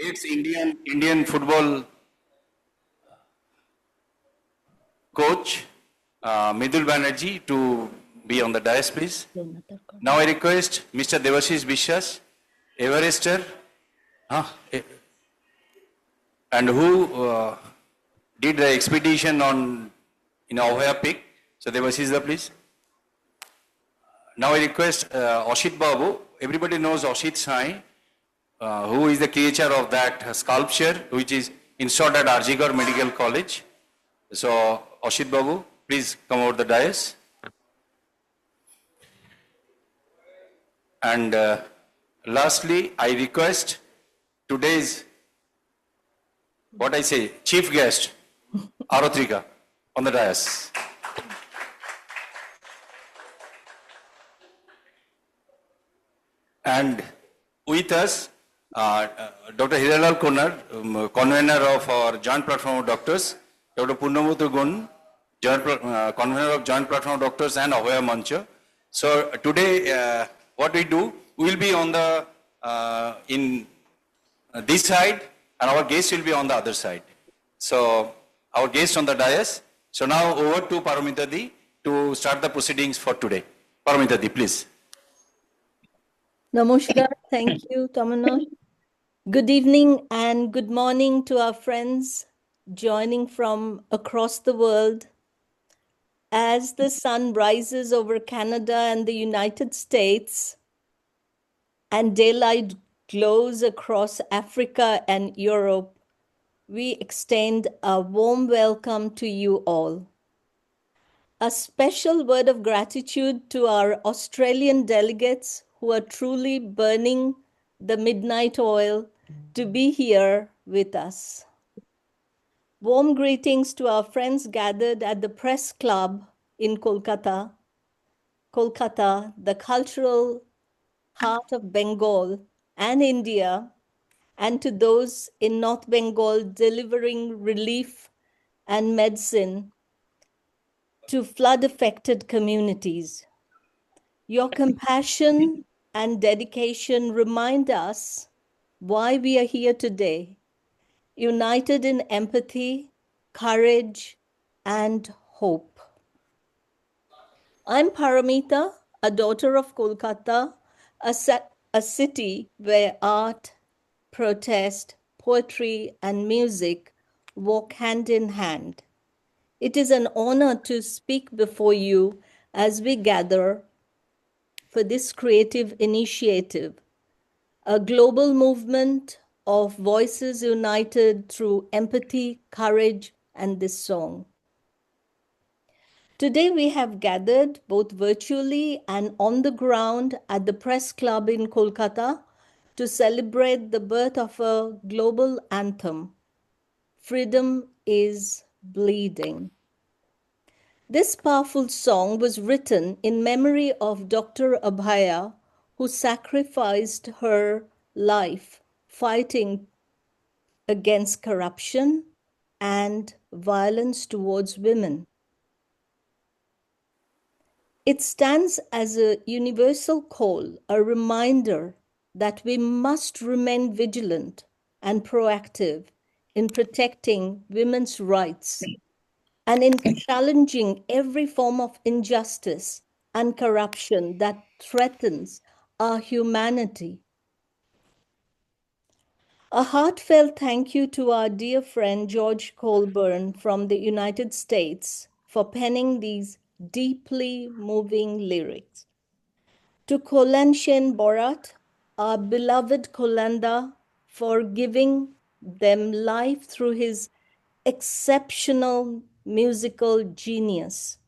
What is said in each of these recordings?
ex-Indian football coach Midul Banerjee to be on the dais, please. Now I request Mr. Devashish Bishwas, Everester, and who did the expedition on Avaya Peak. So Devashish, please. Now I request Ashit Babu. Everybody knows Ashit Sai, who is the creator of that sculpture, which is installed at Arjigor Medical College. So Ashit Babu, please come over the dais. And lastly, I request today's, chief guest, Arotrika, on the dais. And with us, Dr. Hiralal Konar, convener of our Joint Platform of Doctors, Dr. Purnamutu Gun, convener of Joint Platform of Doctors and Avaya Mancha. So today, what we do, we will be on the in this side, and our guest will be on the other side. So our guest on the dais. So now over to Paramita Di to start the proceedings for today. Paramita Di, please. Namaskar. Thank you, Tamana. Good evening and good morning to our friends joining from across the world. As the sun rises over Canada and the United States and daylight glows across Africa and Europe, we extend a warm welcome to you all. A special word of gratitude to our Australian delegates who are truly burning the midnight oil to be here with us. Warm greetings to our friends gathered at the Press Club in Kolkata, the cultural heart of Bengal and India, and to those in North Bengal delivering relief and medicine to flood-affected communities. Your compassion and dedication remind us why we are here today, united in empathy, courage, and hope. I'm Paramita, a daughter of Kolkata, a city where art, protest, poetry, and music walk hand in hand. It is an honor to speak before you as we gather for this creative initiative, a global movement of voices united through empathy, courage, and this song. Today we have gathered both virtually and on the ground at the Press Club in Kolkata to celebrate the birth of a global anthem, Freedom is Bleeding. This powerful song was written in memory of Dr. Abhaya, who sacrificed her life fighting against corruption and violence towards women. It stands as a universal call, a reminder that we must remain vigilant and proactive in protecting women's rights and in challenging every form of injustice and corruption that threatens our humanity. A heartfelt thank you to our dear friend George Colburn from the United States for penning these deeply moving lyrics. To Kolan Borat, our beloved Kolanda, for giving them life through his exceptional musical genius.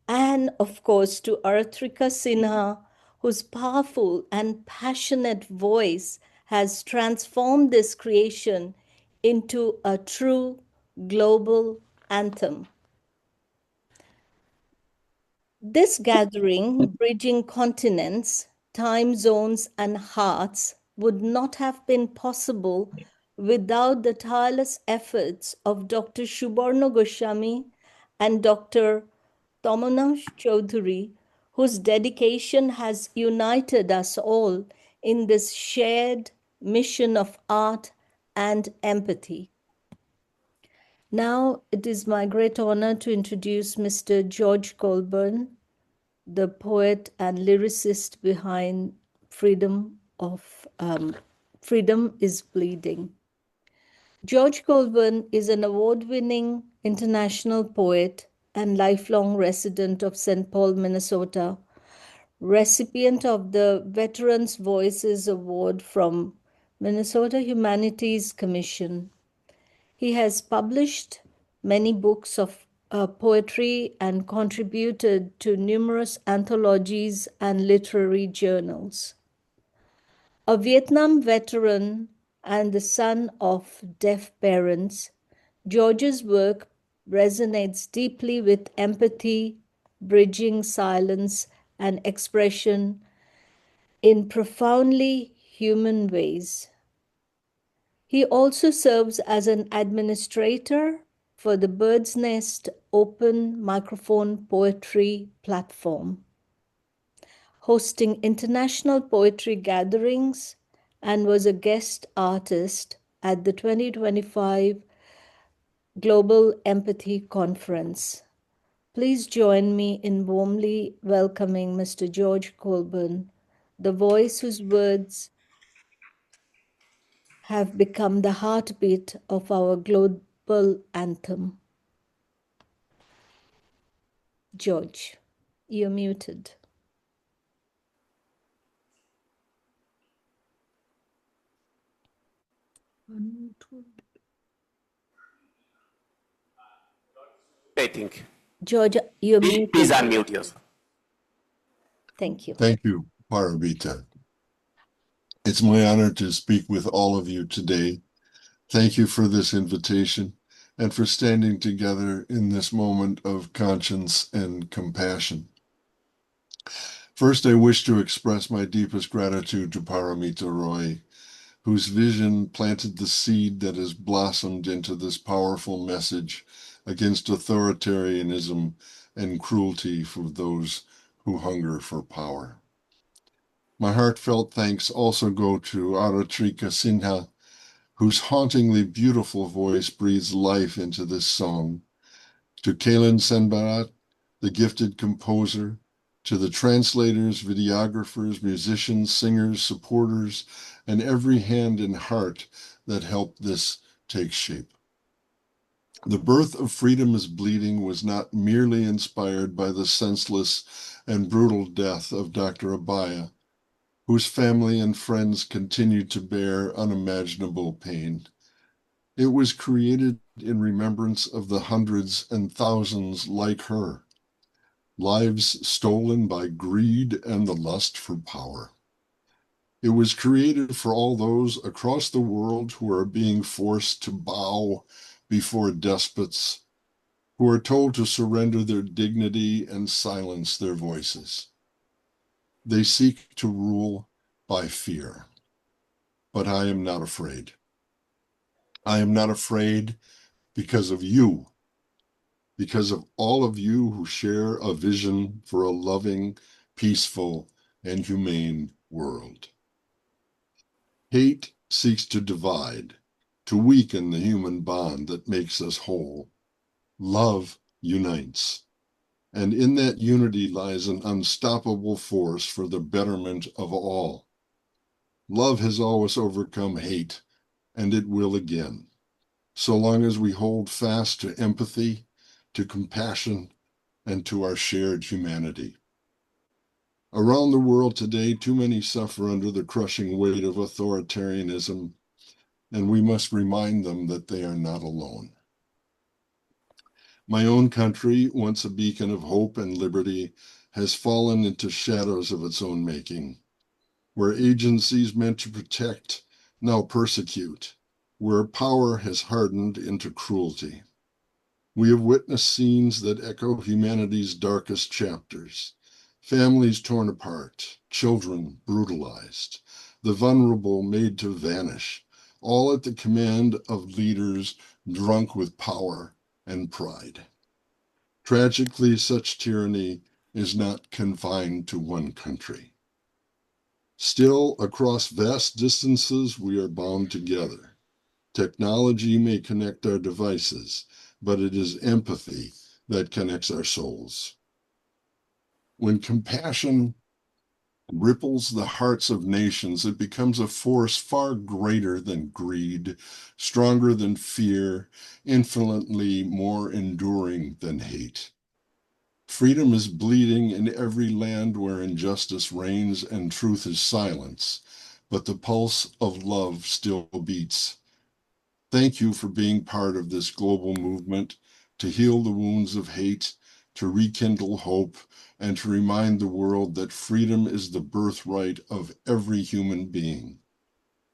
And of course, to Aratrika Sinha, whose powerful and passionate voice has transformed this creation into a true global anthem. This gathering, bridging continents, time zones, and hearts, would not have been possible without the tireless efforts of Dr. Subarna Goswami and Dr. Tomonash Chaudhary, whose dedication has united us all in this shared mission of art and empathy. Now it is my great honor to introduce Mr. George Colburn, the poet and lyricist behind Freedom is Bleeding. George Colburn is an award-winning international poet and lifelong resident of St. Paul, Minnesota, recipient of the Veterans Voices Award from Minnesota Humanities Commission. He has published many books of poetry and contributed to numerous anthologies and literary journals. A Vietnam veteran and the son of deaf parents, George's work resonates deeply with empathy, bridging silence and expression in profoundly human ways. He also serves as an administrator for the Bird's Nest Open Microphone Poetry Platform, hosting international poetry gatherings, and was a guest artist at the 2025 Global Empathy Conference. Please join me in warmly welcoming Mr. George Colburn, the voice whose words have become the heartbeat of our global anthem. George, you're muted. I think. George, you're Please muted. unmute yourself. Thank you. Thank you, Paramita. It's my honor to speak with all of you today. Thank you for this invitation and for standing together in this moment of conscience and compassion. First, I wish to express my deepest gratitude to Paramita Roy, whose vision planted the seed that has blossomed into this powerful message against authoritarianism and cruelty for those who hunger for power. My heartfelt thanks also go to Aratrika Sinha, whose hauntingly beautiful voice breathes life into this song, to Kailan Senbarat, the gifted composer, to the translators, videographers, musicians, singers, supporters, and every hand and heart that helped this take shape. The birth of Freedom is Bleeding was not merely inspired by the senseless and brutal death of Dr. Abaya, whose family and friends continued to bear unimaginable pain. It was created in remembrance of the hundreds and thousands like her, lives stolen by greed and the lust for power. It was created for all those across the world who are being forced to bow before despots, who are told to surrender their dignity and silence their voices. They seek to rule by fear, but I am not afraid. I am not afraid because of you, because of all of you who share a vision for a loving, peaceful, and humane world. Hate seeks to divide, to weaken the human bond that makes us whole. Love unites, and in that unity lies an unstoppable force for the betterment of all. Love has always overcome hate, and it will again, so long as we hold fast to empathy, to compassion, and to our shared humanity. Around the world today, too many suffer under the crushing weight of authoritarianism, and we must remind them that they are not alone. My own country, once a beacon of hope and liberty, has fallen into shadows of its own making, where agencies meant to protect now persecute, where power has hardened into cruelty. We have witnessed scenes that echo humanity's darkest chapters: families torn apart, children brutalized, the vulnerable made to vanish, all at the command of leaders drunk with power and pride. Tragically, such tyranny is not confined to one country. Still, across vast distances, we are bound together. Technology may connect our devices, but it is empathy that connects our souls. When compassion ripples the hearts of nations, it becomes a force far greater than greed, stronger than fear, infinitely more enduring than hate. Freedom is bleeding in every land where injustice reigns and truth is silence, but the pulse of love still beats. Thank you for being part of this global movement to heal the wounds of hate, to rekindle hope, and to remind the world that freedom is the birthright of every human being.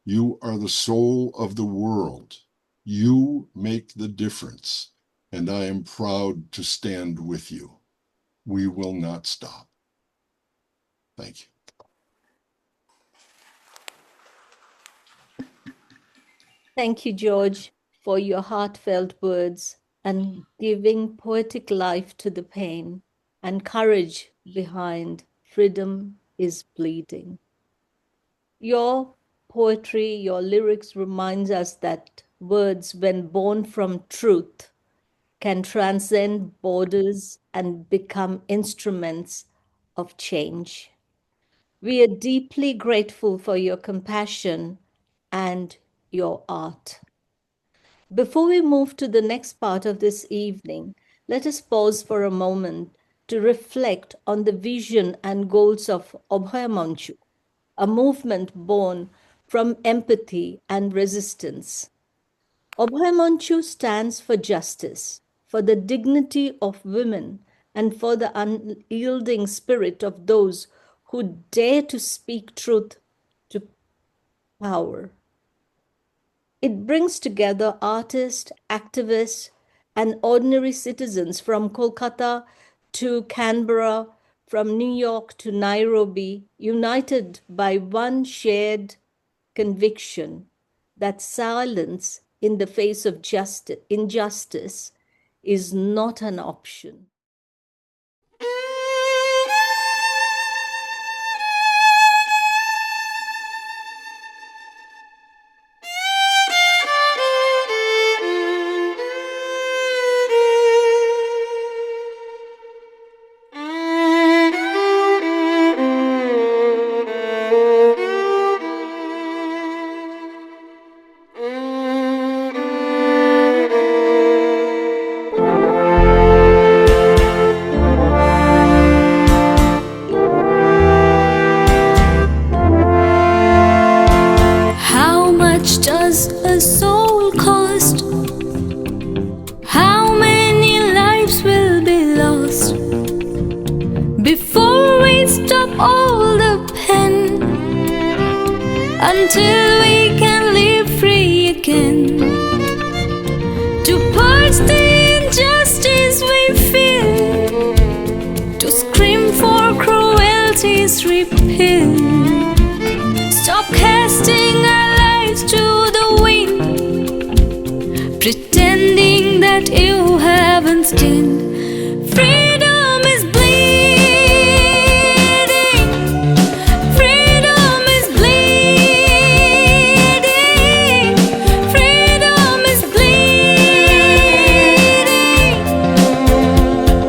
You are the soul of the world. You make the difference, and I am proud to stand with you. We will not stop. Thank you. Thank you, George, for your heartfelt words and giving poetic life to the pain and courage behind freedom is bleeding. Your poetry, your lyrics reminds us that words, when born from truth, can transcend borders and become instruments of change. We are deeply grateful for your compassion and your art. Before we move to the next part of this evening, let us pause for a moment to reflect on the vision and goals of Abhay Manchu, a movement born from empathy and resistance. Abhay Manchu stands for justice, for the dignity of women, and for the unyielding spirit of those who dare to speak truth to power. It brings together artists, activists, and ordinary citizens from Kolkata to Canberra, from New York to Nairobi, united by one shared conviction that silence in the face of injustice is not an option. How much does a soul cost? How many lives will be lost before we stop all the pain, until we can live free again, to purge the injustice we feel, to scream for cruelty's repeal. Stop casting our lives to the wind, pretending that you haven't seen. Freedom is bleeding. Freedom is bleeding. Freedom is bleeding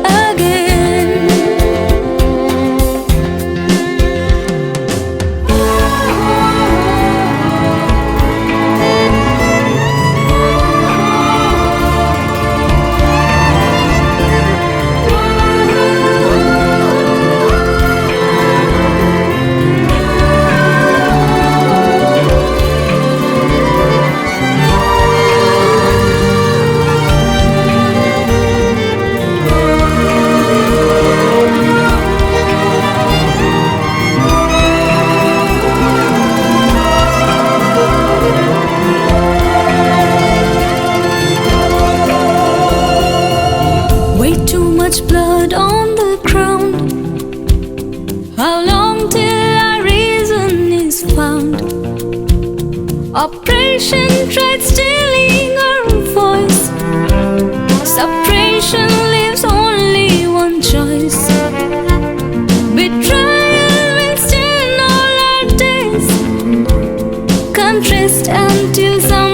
again. Way too much blood on the ground. How long till our reason is found? Oppression tried stealing our voice. Suppression leaves only one choice. Betrayal will stand all our days. Can't rest until some